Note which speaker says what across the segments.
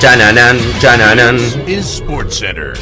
Speaker 1: Chananan, chananan.
Speaker 2: Is SportsCenter.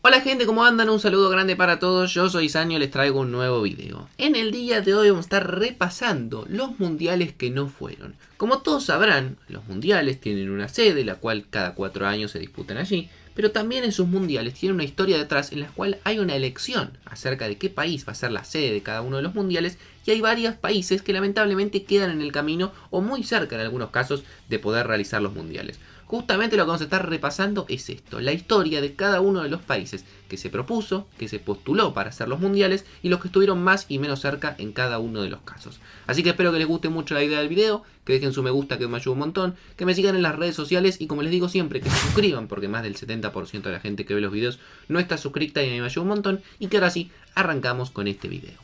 Speaker 3: Hola gente, ¿cómo andan? Un saludo grande para todos, yo soy Sanio, les traigo un nuevo video. En el día de hoy vamos a estar repasando los mundiales que no fueron. Como todos sabrán, los mundiales tienen una sede, la cual cada 4 años se disputan allí, pero también en sus mundiales tienen una historia detrás en la cual hay una elección acerca de qué país va a ser la sede de cada uno de los mundiales, y hay varios países que lamentablemente quedan en el camino o muy cerca en algunos casos de poder realizar los mundiales. Justamente lo que vamos a estar repasando es esto, la historia de cada uno de los países que se propuso, que se postuló para hacer los mundiales y los que estuvieron más y menos cerca en cada uno de los casos. Así que espero que les guste mucho la idea del video, que dejen su me gusta que me ayuda un montón, que me sigan en las redes sociales y como les digo siempre que se suscriban porque más del 70% de la gente que ve los videos no está suscrita y me ayuda un montón y que ahora sí arrancamos con este video.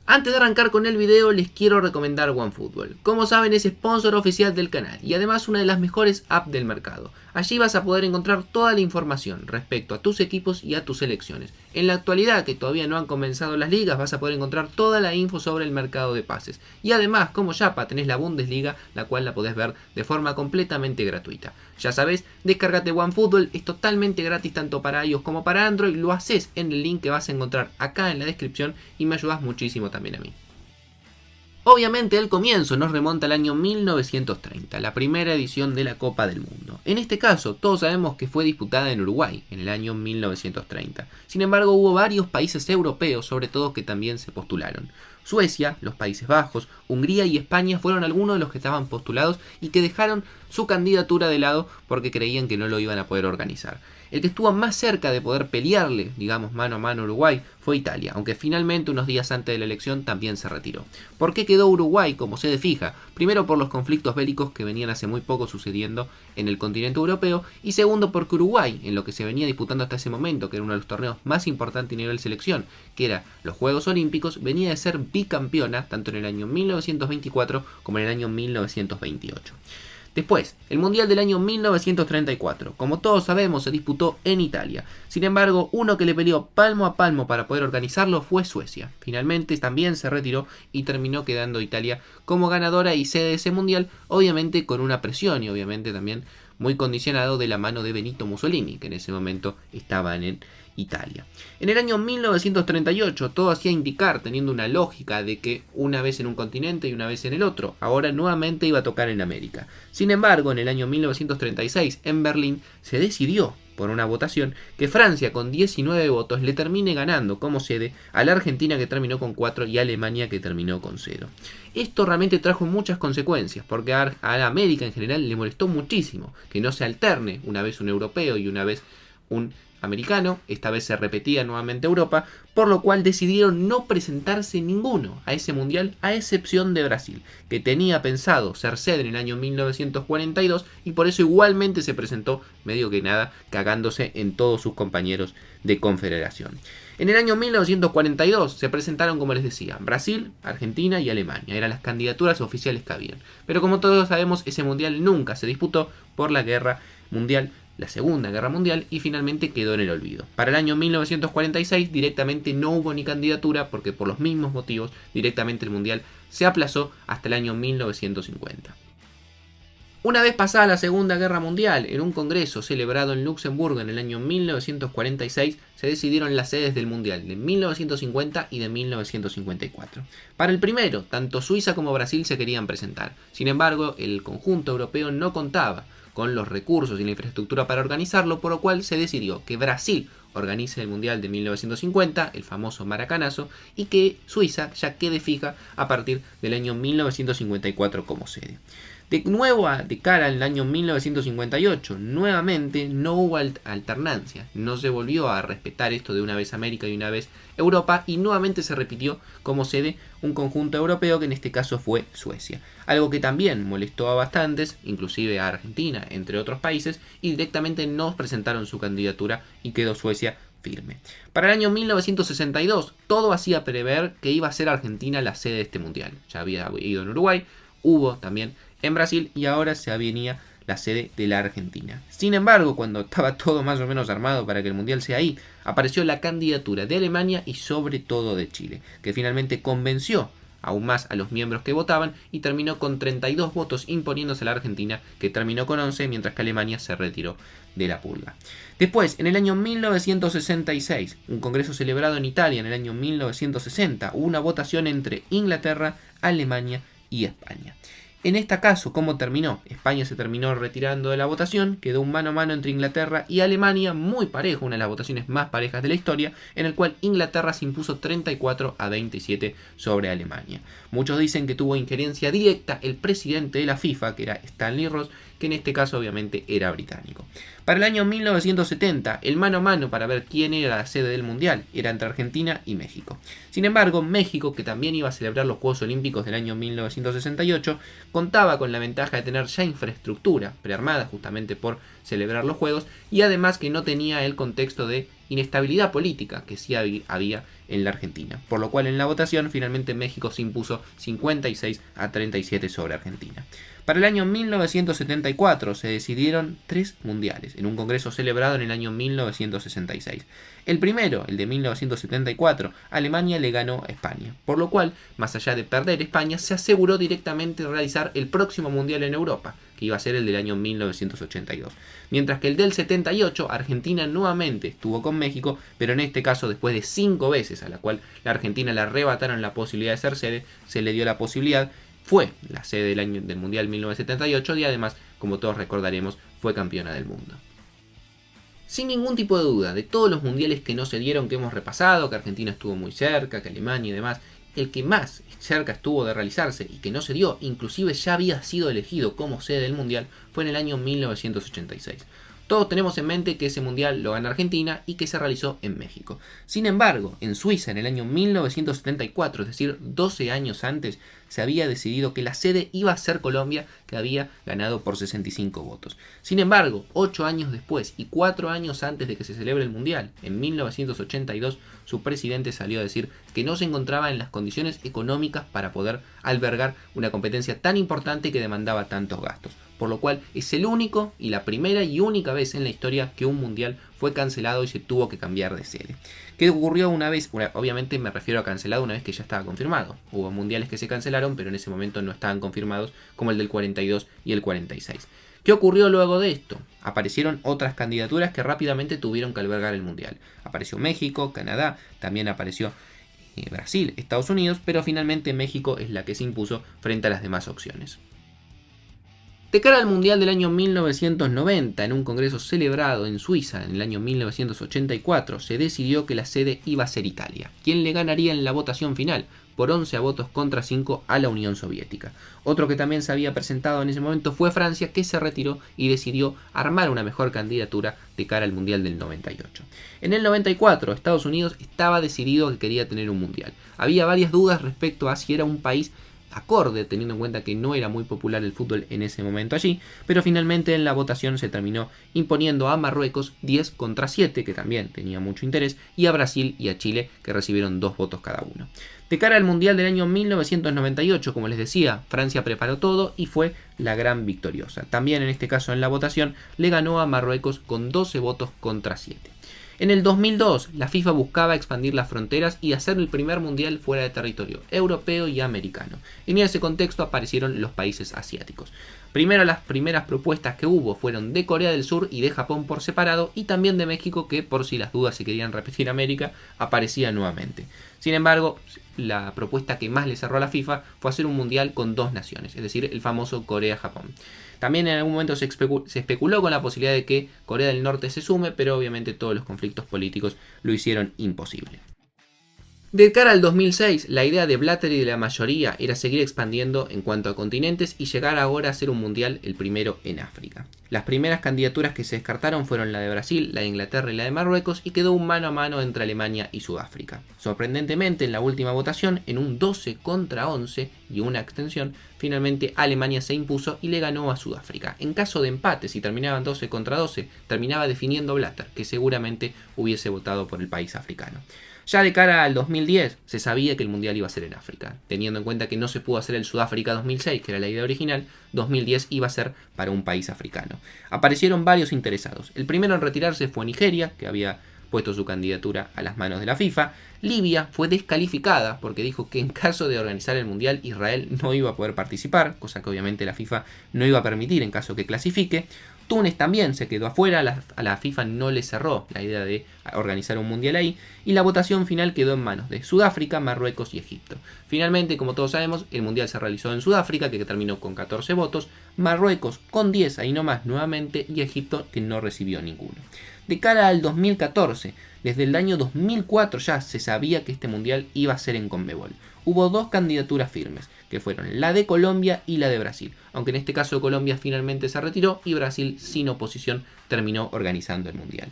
Speaker 3: Antes de arrancar con el video les quiero recomendar OneFootball. Como saben es sponsor oficial del canal y además una de las mejores apps del mercado. Allí vas a poder encontrar toda la información respecto a tus equipos y a tus selecciones. En la actualidad que todavía no han comenzado las ligas vas a poder encontrar toda la info sobre el mercado de pases. Y además como Yapa tenés la Bundesliga, la cual la podés ver de forma completamente gratuita. Ya sabes, descárgate OneFootball, es totalmente gratis tanto para iOS como para Android. Lo haces en el link que vas a encontrar acá en la descripción y me ayudas muchísimo también a mí. Obviamente el comienzo nos remonta al año 1930, la primera edición de la Copa del Mundo. En este caso, todos sabemos que fue disputada en Uruguay, en el año 1930. Sin embargo, hubo varios países europeos, sobre todo, que también se postularon. Suecia, los Países Bajos, Hungría y España fueron algunos de los que estaban postulados y que dejaron su candidatura de lado porque creían que no lo iban a poder organizar. El que estuvo más cerca de poder pelearle, digamos, mano a mano a Uruguay fue Italia, aunque finalmente unos días antes de la elección también se retiró. ¿Por qué quedó Uruguay como sede fija? Primero por los conflictos bélicos que venían hace muy poco sucediendo en el continente europeo y segundo porque Uruguay, en lo que se venía disputando hasta ese momento, que era uno de los torneos más importantes a nivel selección, que era los Juegos Olímpicos, venía de ser bicampeona tanto en el año 1924 como en el año 1928. Después, el Mundial del año 1934, como todos sabemos, se disputó en Italia. Sin embargo, uno que le peleó palmo a palmo para poder organizarlo fue Suecia. Finalmente también se retiró y terminó quedando Italia como ganadora y sede de ese Mundial, obviamente con una presión y obviamente también muy condicionado de la mano de Benito Mussolini, que en ese momento estaba en Italia. En el año 1938 todo hacía indicar, teniendo una lógica de que una vez en un continente y una vez en el otro, ahora nuevamente iba a tocar en América. Sin embargo, en el año 1936 en Berlín se decidió por una votación que Francia con 19 votos le termine ganando como sede a la Argentina que terminó con 4 y a Alemania que terminó con 0. Esto realmente trajo muchas consecuencias porque a la América en general le molestó muchísimo que no se alterne una vez un europeo y una vez un americano, esta vez se repetía nuevamente Europa, por lo cual decidieron no presentarse ninguno a ese mundial a excepción de Brasil, que tenía pensado ser sede en el año 1942 y por eso igualmente se presentó medio que nada cagándose en todos sus compañeros de confederación. En el año 1942 se presentaron, como les decía, Brasil, Argentina y Alemania, eran las candidaturas oficiales que habían, pero como todos sabemos ese mundial nunca se disputó por la guerra mundial, la Segunda Guerra Mundial, y finalmente quedó en el olvido. Para el año 1946 directamente no hubo ni candidatura porque por los mismos motivos directamente el Mundial se aplazó hasta el año 1950. Una vez pasada la Segunda Guerra Mundial, en un congreso celebrado en Luxemburgo en el año 1946, se decidieron las sedes del Mundial de 1950 y de 1954. Para el primero, tanto Suiza como Brasil se querían presentar. Sin embargo, el conjunto europeo no contaba con los recursos y la infraestructura para organizarlo, por lo cual se decidió que Brasil organice el Mundial de 1950, el famoso Maracanazo, y que Suiza ya quede fija a partir del año 1954 como sede. De nuevo, de cara al año 1958, nuevamente no hubo alternancia, no se volvió a respetar esto de una vez América y una vez Europa, y nuevamente se repitió como sede un conjunto europeo que en este caso fue Suecia. Algo que también molestó a bastantes, inclusive a Argentina, entre otros países, y directamente no presentaron su candidatura y quedó Suecia firme. Para el año 1962, todo hacía prever que iba a ser Argentina la sede de este mundial. Ya había ido en Uruguay, hubo también en Brasil y ahora se venía la sede de la Argentina. Sin embargo, cuando estaba todo más o menos armado para que el Mundial sea ahí, apareció la candidatura de Alemania y sobre todo de Chile, que finalmente convenció aún más a los miembros que votaban y terminó con 32 votos imponiéndose a la Argentina, que terminó con 11, mientras que Alemania se retiró de la pulga. Después, en el año 1966, un congreso celebrado en Italia en el año 1960, hubo una votación entre Inglaterra, Alemania y España. En este caso, ¿cómo terminó? España se terminó retirando de la votación, quedó un mano a mano entre Inglaterra y Alemania, muy parejo, una de las votaciones más parejas de la historia, en el cual Inglaterra se impuso 34-27 sobre Alemania. Muchos dicen que tuvo injerencia directa el presidente de la FIFA, que era Stanley Ross, que en este caso obviamente era británico. Para el año 1970, el mano a mano para ver quién era la sede del Mundial era entre Argentina y México. Sin embargo, México, que también iba a celebrar los Juegos Olímpicos del año 1968, contaba con la ventaja de tener ya infraestructura prearmada justamente por celebrar los Juegos y además que no tenía el contexto de inestabilidad política que sí había en la Argentina. Por lo cual en la votación finalmente México se impuso 56-37 sobre Argentina. Para el año 1974 se decidieron 3 mundiales en un congreso celebrado en el año 1966. El primero, el de 1974, Alemania le ganó a España, por lo cual, más allá de perder España, se aseguró directamente realizar el próximo mundial en Europa, que iba a ser el del año 1982. Mientras que el del 78, Argentina nuevamente estuvo con México, pero en este caso después de 5 veces a la cual la Argentina le arrebataron la posibilidad de ser sede, se le dio la posibilidad. Fue la sede del Mundial 1978 y además, como todos recordaremos, fue campeona del mundo. Sin ningún tipo de duda, de todos los mundiales que no se dieron, que hemos repasado, que Argentina estuvo muy cerca, que Alemania y demás, el que más cerca estuvo de realizarse y que no se dio, inclusive ya había sido elegido como sede del mundial, fue en el año 1986. Todos tenemos en mente que ese mundial lo gana Argentina y que se realizó en México. Sin embargo, en Suiza en el año 1974, es decir, 12 años antes, se había decidido que la sede iba a ser Colombia, que había ganado por 65 votos. Sin embargo, 8 años después y 4 años antes de que se celebre el mundial, en 1982, su presidente salió a decir que no se encontraba en las condiciones económicas para poder albergar una competencia tan importante que demandaba tantos gastos. Por lo cual es el único y la primera y única vez en la historia que un mundial fue cancelado y se tuvo que cambiar de sede. ¿Qué ocurrió una vez? Obviamente me refiero a cancelado una vez que ya estaba confirmado. Hubo mundiales que se cancelaron, pero en ese momento no estaban confirmados, como el del 42 y el 46. ¿Qué ocurrió luego de esto? Aparecieron otras candidaturas que rápidamente tuvieron que albergar el mundial. Apareció México, Canadá, también apareció Brasil, Estados Unidos, pero finalmente México es la que se impuso frente a las demás opciones. De cara al Mundial del año 1990, en un congreso celebrado en Suiza en el año 1984, se decidió que la sede iba a ser Italia, quien le ganaría en la votación final, por 11 votos contra 5 a la Unión Soviética. Otro que también se había presentado en ese momento fue Francia, que se retiró y decidió armar una mejor candidatura de cara al Mundial del 98. En el 94, Estados Unidos estaba decidido que quería tener un Mundial. Había varias dudas respecto a si era un país acorde, teniendo en cuenta que no era muy popular el fútbol en ese momento allí, pero finalmente en la votación se terminó imponiendo a Marruecos 10-7, que también tenía mucho interés, y a Brasil y a Chile, que recibieron 2 votos cada uno. De cara al Mundial del año 1998, como les decía, Francia preparó todo y fue la gran victoriosa. También en este caso en la votación le ganó a Marruecos con 12 votos contra 7. En el 2002, la FIFA buscaba expandir las fronteras y hacer el primer mundial fuera de territorio europeo y americano. En ese contexto aparecieron los países asiáticos. Primero, las primeras propuestas que hubo fueron de Corea del Sur y de Japón por separado, y también de México, que por si las dudas se querían repetir América, aparecía nuevamente. Sin embargo, la propuesta que más le cerró a la FIFA fue hacer un mundial con 2 naciones, es decir, el famoso Corea-Japón. También en algún momento se especuló con la posibilidad de que Corea del Norte se sume, pero obviamente todos los conflictos políticos lo hicieron imposible. De cara al 2006, la idea de Blatter y de la mayoría era seguir expandiendo en cuanto a continentes y llegar ahora a ser un mundial, el primero en África. Las primeras candidaturas que se descartaron fueron la de Brasil, la de Inglaterra y la de Marruecos, y quedó un mano a mano entre Alemania y Sudáfrica. Sorprendentemente, en la última votación, en un 12-11 y una abstención, finalmente Alemania se impuso y le ganó a Sudáfrica. En caso de empate, si terminaban 12-12, terminaba definiendo Blatter, que seguramente hubiese votado por el país africano. Ya de cara al 2010 se sabía que el mundial iba a ser en África, teniendo en cuenta que no se pudo hacer el Sudáfrica 2006, que era la idea original. 2010 iba a ser para un país africano. Aparecieron varios interesados. El primero en retirarse fue Nigeria, que había puesto su candidatura a las manos de la FIFA. Libia fue descalificada porque dijo que en caso de organizar el mundial Israel no iba a poder participar, cosa que obviamente la FIFA no iba a permitir en caso que clasifique. Túnez también se quedó afuera, a la FIFA no le cerró la idea de organizar un mundial ahí, y la votación final quedó en manos de Sudáfrica, Marruecos y Egipto. Finalmente, como todos sabemos, el mundial se realizó en Sudáfrica, que terminó con 14 votos, Marruecos con 10, ahí nomás nuevamente, y Egipto, que no recibió ninguno. De cara al 2014, desde el año 2004 ya se sabía que este mundial iba a ser en Conmebol. Hubo dos candidaturas firmes, que fueron la de Colombia y la de Brasil, aunque en este caso Colombia finalmente se retiró y Brasil sin oposición terminó organizando el mundial.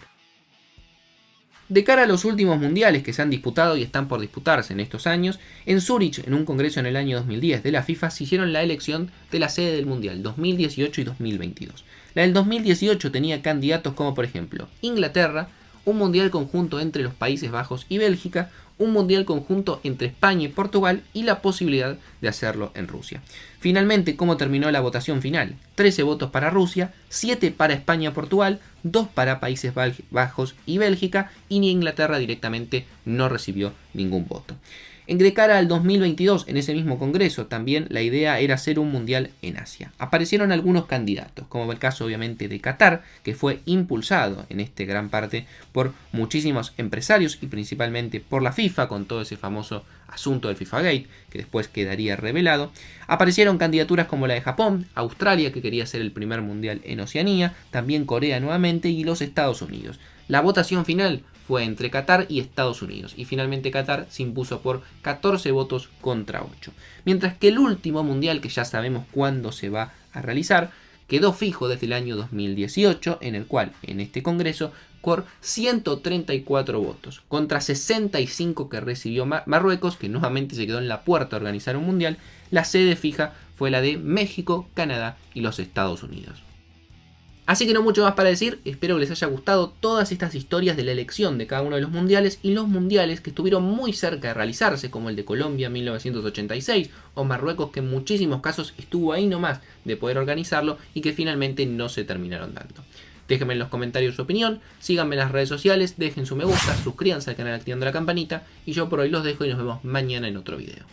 Speaker 3: De cara a los últimos mundiales que se han disputado y están por disputarse en estos años, en Zúrich, en un congreso en el año 2010 de la FIFA, se hicieron la elección de la sede del mundial 2018 y 2022. La del 2018 tenía candidatos como por ejemplo Inglaterra, un mundial conjunto entre los Países Bajos y Bélgica, un mundial conjunto entre España y Portugal y la posibilidad de hacerlo en Rusia. Finalmente, ¿cómo terminó la votación final? 13 votos para Rusia, 7 para España-Portugal, 2 para Países Bajos y Bélgica, y ni Inglaterra directamente no recibió ningún voto. De cara al 2022, en ese mismo congreso, también la idea era hacer un mundial en Asia. Aparecieron algunos candidatos, como el caso obviamente de Qatar, que fue impulsado en gran parte por muchísimos empresarios y principalmente por la FIFA, con todo ese famoso asunto del FIFA Gate, que después quedaría revelado. Aparecieron candidaturas como la de Japón, Australia, que quería ser el primer mundial en Oceanía, también Corea nuevamente, y los Estados Unidos. La votación final fue entre Qatar y Estados Unidos, y finalmente Qatar se impuso por 14 votos contra 8. Mientras que el último mundial, que ya sabemos cuándo se va a realizar, quedó fijo desde el año 2018, en el cual, en este congreso, por 134 votos, contra 65 que recibió Marruecos, que nuevamente se quedó en la puerta a organizar un mundial. La sede fija fue la de México, Canadá y los Estados Unidos. Así que no mucho más para decir, espero que les haya gustado todas estas historias de la elección de cada uno de los mundiales y los mundiales que estuvieron muy cerca de realizarse, como el de Colombia en 1986 o Marruecos, que en muchísimos casos estuvo ahí nomás de poder organizarlo y que finalmente no se terminaron dando. Déjenme en los comentarios su opinión, síganme en las redes sociales, dejen su me gusta, suscríbanse al canal activando la campanita, y yo por hoy los dejo y nos vemos mañana en otro video.